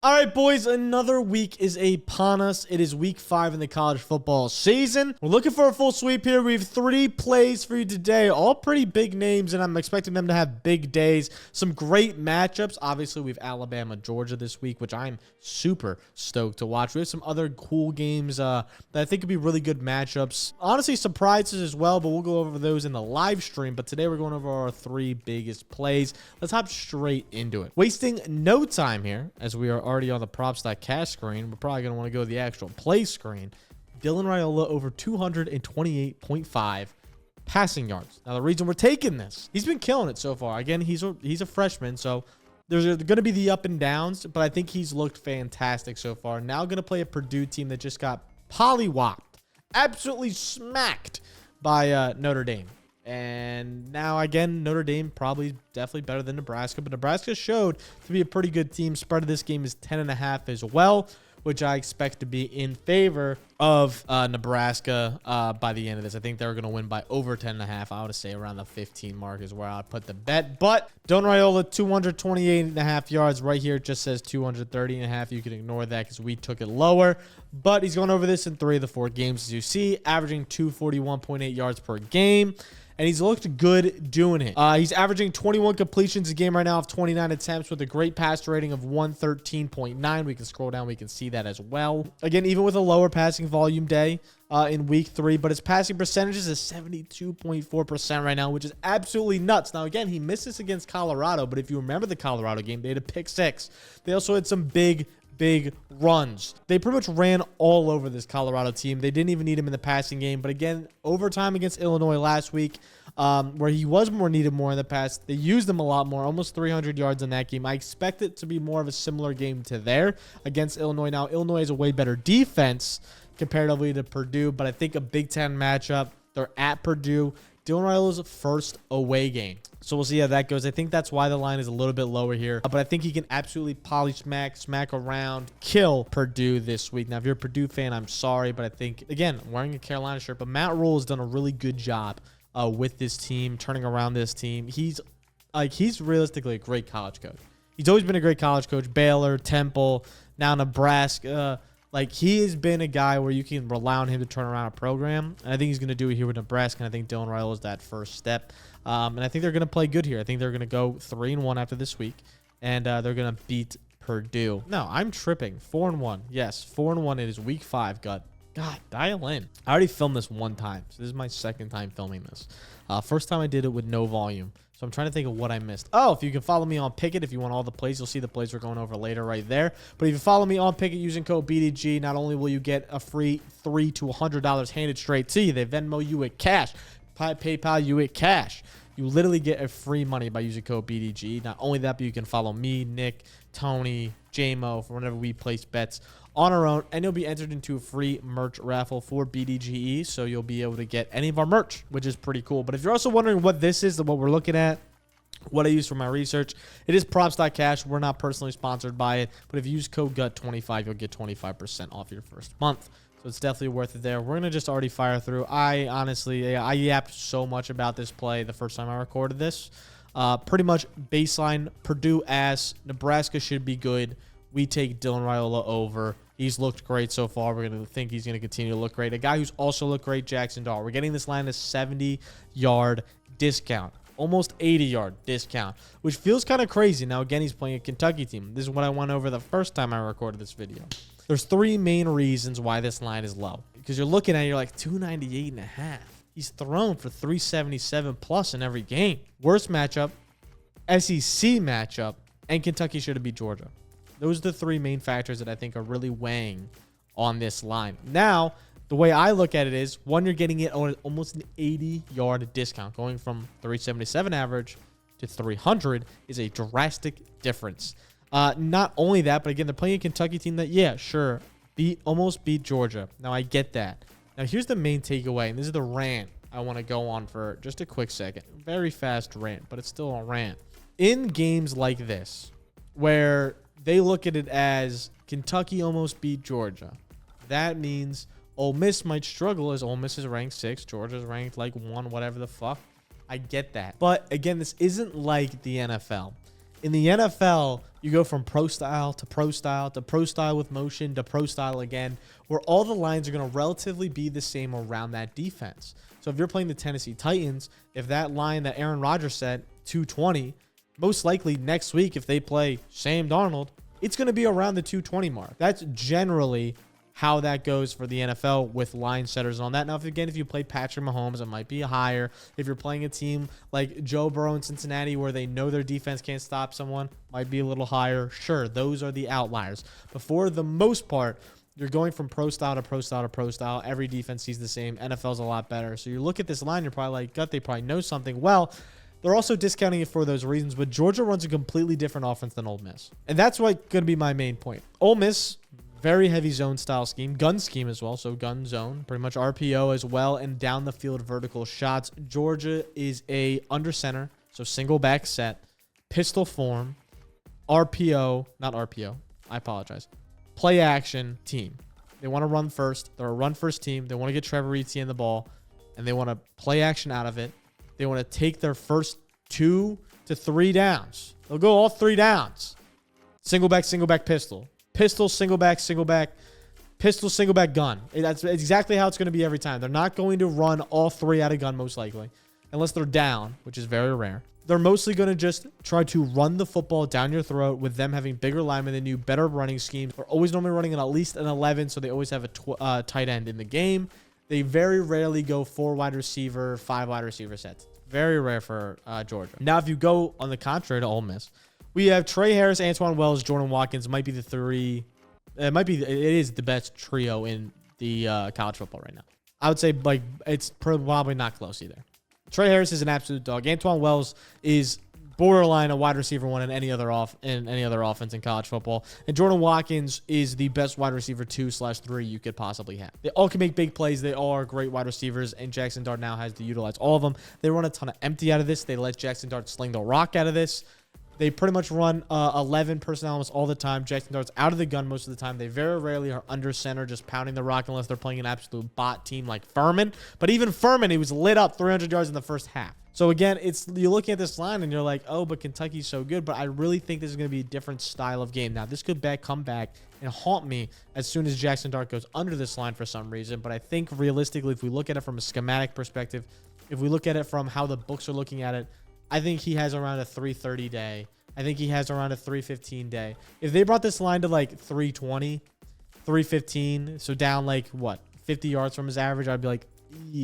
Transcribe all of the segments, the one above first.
All right, boys, another week is upon us. It is week 5 in the college football season. We're looking for a full sweep here. We have 3 plays for you today, all pretty big names, and I'm expecting them to have big days. Some great matchups. Obviously, we have Alabama, Georgia this week, which I'm super stoked to watch. We have some other cool games that I think could be really good matchups. Honestly, surprises as well, but we'll go over those in the live stream. But today, we're going over our 3 biggest plays. Let's hop straight into it. Wasting no time here, as we are already on the props.cash screen. We're probably going to want to go to the actual play screen. Dylan Raiola over 228.5 passing yards. Now, the reason we're taking this, he's been killing it so far. Again, he's a freshman, so there's going to be the up and downs, but I think he's looked fantastic so far. Now going to play a Purdue team that just got pollywopped, absolutely smacked by Notre Dame. And now, again, Notre Dame probably definitely better than Nebraska. But Nebraska showed to be a pretty good team. Spread of this game is 10.5 as well, which I expect to be in favor of Nebraska by the end of this. I think they're going to win by over 10.5. I would say around the 15 mark is where I'd put the bet. But Dylan Raiola, 228.5 yards. Right here, it just says 230.5. You can ignore that because we took it lower. But he's going over this in 3 of the 4 games, as you see, averaging 241.8 yards per game. And he's looked good doing it. He's averaging 21 completions a game right now of 29 attempts with a great passer rating of 113.9. We can scroll down. We can see that as well. Again, even with a lower passing volume day in week 3, but his passing percentages is 72.4% right now, which is absolutely nuts. Now, again, he missed this against Colorado, but if you remember the Colorado game, they had a pick 6. They also had some big runs. They pretty much ran all over this Colorado team. They didn't even need him in the passing game. But again, overtime against Illinois last week, where he was needed more in the past, they used him a lot more, almost 300 yards in that game. I expect it to be more of a similar game to there against Illinois. Now, Illinois is a way better defense comparatively to Purdue, but I think a Big Ten matchup, they're at Purdue. Dylan Raiola's first away game. So we'll see how that goes. I think that's why the line is a little bit lower here. But I think he can absolutely smack around, kill Purdue this week. Now, if you're a Purdue fan, I'm sorry. But I think, again, I'm wearing a Carolina shirt. But Matt Rhule has done a really good job with this team, turning around this team. He's realistically a great college coach. He's always been a great college coach. Baylor, Temple, now Nebraska. He has been a guy where you can rely on him to turn around a program. And I think he's going to do it here with Nebraska. And I think Dylan Raiola is that first step. And I think they're going to play good here. I think they're going to go 3-1 after this week. And they're going to beat Purdue. No, I'm tripping. 4-1. Yes, 4-1. It is week 5, God, dial in. I already filmed this one time. So this is my second time filming this. First time I did it with no volume. So I'm trying to think of what I missed. Oh, if you can follow me on Pickett, if you want all the plays, you'll see the plays we're going over later right there. But if you follow me on Pickett using code BDG, not only will you get a free $3 to $100 handed straight to you, they Venmo you with cash, PayPal you with cash. You literally get a free money by using code BDG. Not only that, but you can follow me, Nick, Tony, JMO for whenever we place bets on our own, and you'll be entered into a free merch raffle for BDGE, so you'll be able to get any of our merch, which is pretty cool. But if you're also wondering what this is, what we're looking at, what I use for my research, it is props.cash. We're not personally sponsored by it, but if you use code GUT25, you'll get 25% off your first month. So it's definitely worth it there. We're going to just already fire through. I yapped so much about this play the first time I recorded this. Pretty much baseline, Purdue ass, Nebraska should be good. We take Dylan Raiola over. He's looked great so far. We're going to think he's going to continue to look great. A guy who's also looked great, Jaxson Dart. We're getting this line a 70-yard discount. Almost 80-yard discount, which feels kind of crazy. Now, again, he's playing a Kentucky team. This is what I went over the first time I recorded this video. There's 3 main reasons why this line is low. Because you're looking at it, you're like 298.5. He's thrown for 377 plus in every game. Worst matchup, SEC matchup, and Kentucky should have beat Georgia. Those are the 3 main factors that I think are really weighing on this line. Now, the way I look at it is, one, you're getting it on almost an 80-yard discount. Going from 377 average to 300 is a drastic difference. Not only that, but again, they're playing a Kentucky team that, yeah, sure, almost beat Georgia. Now, I get that. Now, here's the main takeaway, and this is the rant I want to go on for just a quick second. Very fast rant, but it's still a rant. In games like this, where they look at it as Kentucky almost beat Georgia, that means Ole Miss might struggle as Ole Miss is ranked 6, Georgia's ranked like 1, whatever the fuck. I get that. But again, this isn't like the NFL. In the NFL, you go from pro style to pro style to pro style with motion to pro style again, where all the lines are going to relatively be the same around that defense. So if you're playing the Tennessee Titans, if that line that Aaron Rodgers set, 220, most likely next week if they play Sam Darnold, it's going to be around the 220 mark. That's generally how that goes for the NFL with line setters on that. Now, if you play Patrick Mahomes, it might be higher. If you're playing a team like Joe Burrow in Cincinnati where they know their defense can't stop someone, might be a little higher. Sure, those are the outliers. But for the most part, you're going from pro style to pro style to pro style. Every defense sees the same. NFL's a lot better. So you look at this line, you're probably like, God, they probably know something. Well, they're also discounting it for those reasons, but Georgia runs a completely different offense than Ole Miss. And that's what going to be my main point. Ole Miss, very heavy zone style scheme, gun scheme as well. So gun zone, pretty much RPO as well, and down the field vertical shots. Georgia is a under center, so single back set, pistol form, RPO, not RPO, I apologize, play action team. They want to run first. They're a run first team. They want to get Trevor Etienne the ball, and they want to play action out of it. They want to take their first 2 to 3 downs. They'll go all 3 downs. Single back, pistol. Pistol, single back, pistol, single back, gun. That's exactly how it's going to be every time. They're not going to run all 3 out of gun most likely, unless they're down, which is very rare. They're mostly going to just try to run the football down your throat with them having bigger linemen than you, better running schemes. They're always normally running at least an 11, so they always have a tight end in the game. They very rarely go 4 wide receiver, 5 wide receiver sets. Very rare for Georgia. Now, if you go on the contrary to Ole Miss, we have Trey Harris, Antoine Wells, Jordan Watkins. Might be the 3. It is the best trio in the college football right now. I would say like it's probably not close either. Trey Harris is an absolute dog. Antoine Wells is borderline a wide receiver one in any other offense in college football. And Jordan Watkins is the best wide receiver 2/3 you could possibly have. They all can make big plays. They all are great wide receivers, and Jaxson Dart now has to utilize all of them. They run a ton of empty out of this. They let Jaxson Dart sling the rock out of this. They pretty much run 11 personnel almost all the time. Jaxson Dart's out of the gun most of the time. They very rarely are under center, just pounding the rock unless they're playing an absolute bot team like Furman. But even Furman, he was lit up 300 yards in the first half. So again, you're looking at this line and you're like, oh, but Kentucky's so good. But I really think this is going to be a different style of game. Now, this could come back and haunt me as soon as Jaxson Dart goes under this line for some reason. But I think realistically, if we look at it from a schematic perspective, if we look at it from how the books are looking at it, I think he has around a 330 day. I think he has around a 315 day. If they brought this line to like 320, 315, so down like, what, 50 yards from his average, I'd be like,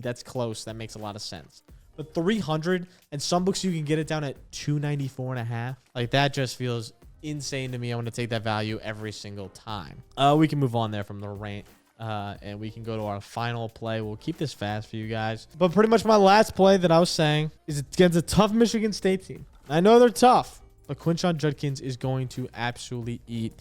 that's close. That makes a lot of sense. But 300, and some books you can get it down at 294.5. Like, that just feels insane to me. I want to take that value every single time. We can move on there from the rant. And we can go to our final play. We'll keep this fast for you guys. But pretty much my last play that I was saying is against a tough Michigan State team. I know they're tough, but Quinshon Judkins is going to absolutely eat.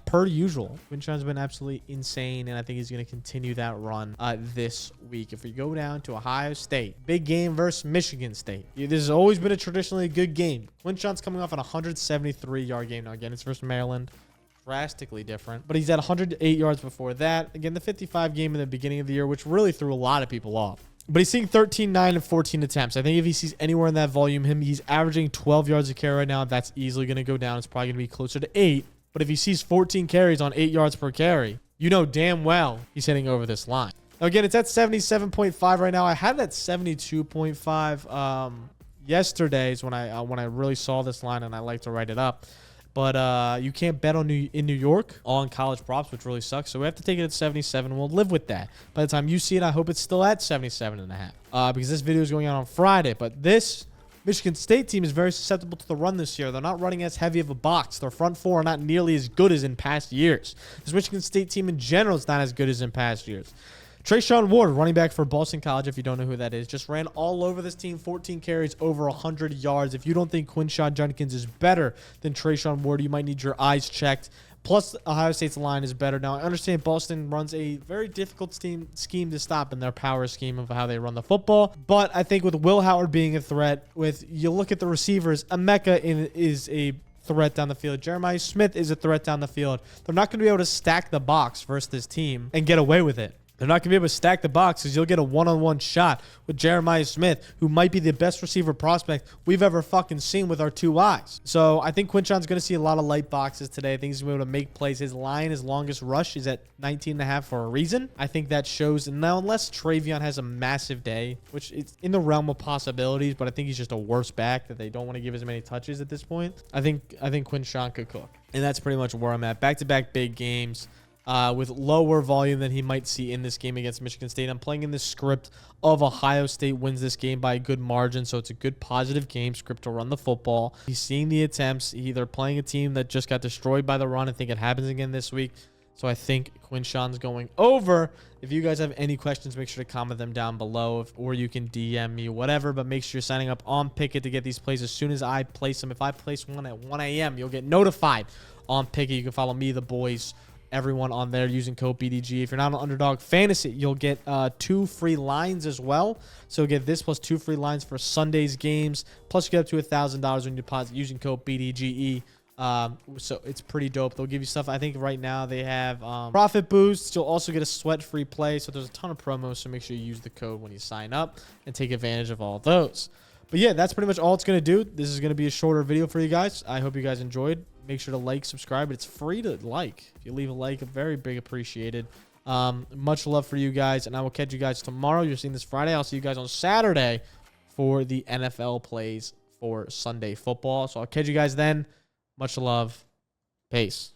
Per usual, Quinshon's been absolutely insane, and I think he's going to continue that run this week. If we go down to Ohio State, big game versus Michigan State. This has always been a traditionally good game. Quinshon's coming off an 173-yard game. Now, again, it's versus Maryland. Drastically different, but he's at 108 yards before that. Again, the 55 game in the beginning of the year, which really threw a lot of people off. But he's seeing 13, 9, and 14 attempts. I think if he sees anywhere in that volume, he's averaging 12 yards a carry right now. That's easily going to go down. It's probably going to be closer to 8. But if he sees 14 carries on 8 yards per carry, you know damn well he's hitting over this line. Now, again, it's at 77.5 right now. I had it at 72.5 yesterday's when I really saw this line, and I like to write it up. But you can't bet in New York on college props, which really sucks. So we have to take it at 77. We'll live with that. By the time you see it, I hope it's still at 77.5. Because this video is going out on Friday. But this Michigan State team is very susceptible to the run this year. They're not running as heavy of a box. Their front four are not nearly as good as in past years. This Michigan State team in general is not as good as in past years. Trayshawn Ward, running back for Boston College, if you don't know who that is, just ran all over this team, 14 carries, over 100 yards. If you don't think Quinshon Judkins is better than Trayshawn Ward, you might need your eyes checked. Plus, Ohio State's line is better. Now, I understand Boston runs a very difficult scheme to stop in their power scheme of how they run the football. But I think with Will Howard being a threat, you look at the receivers, Emeka is a threat down the field. Jeremiah Smith is a threat down the field. They're not going to be able to stack the box versus this team and get away with it. they're not going to be able to stack the box because you'll get a one-on-one shot with Jeremiah Smith, who might be the best receiver prospect we've ever fucking seen with our 2 eyes. So I think Quinshon's going to see a lot of light boxes today. I think he's going to be able to make plays. His line, his longest rush is at 19.5 for a reason. I think that shows. Now, unless Travion has a massive day, which is in the realm of possibilities, but I think he's just a worse back that they don't want to give as many touches at this point. I think Quinshon could cook. And that's pretty much where I'm at. Back-to-back big games. With lower volume than he might see in this game against Michigan State. I'm playing in this script of Ohio State wins this game by a good margin, so it's a good positive game script to run the football. He's seeing the attempts. They're playing a team that just got destroyed by the run. I think it happens again this week. So I think Quinshon's going over. If you guys have any questions, make sure to comment them down below, or you can DM me, whatever. But make sure you're signing up on Pickett to get these plays as soon as I place them. If I place one at 1 a.m., you'll get notified on Pickett. You can follow me, the boys, everyone on there using code BDGE. If you're not on Underdog Fantasy, you'll get 2 free lines as well. So get this plus 2 free lines for Sunday's games. Plus you get up to $1,000 when you deposit using code BDGE. So it's pretty dope. They'll give you stuff. I think right now they have profit boosts. You'll also get a sweat-free play. So there's a ton of promos. So make sure you use the code when you sign up and take advantage of all those. But yeah, that's pretty much all it's going to do. This is going to be a shorter video for you guys. I hope you guys enjoyed. Make sure to like, subscribe. It's free to like. If you leave a like, very big appreciated. Much love for you guys, and I will catch you guys tomorrow. You're seeing this Friday. I'll see you guys on Saturday for the NFL plays for Sunday football. So I'll catch you guys then. Much love. Peace.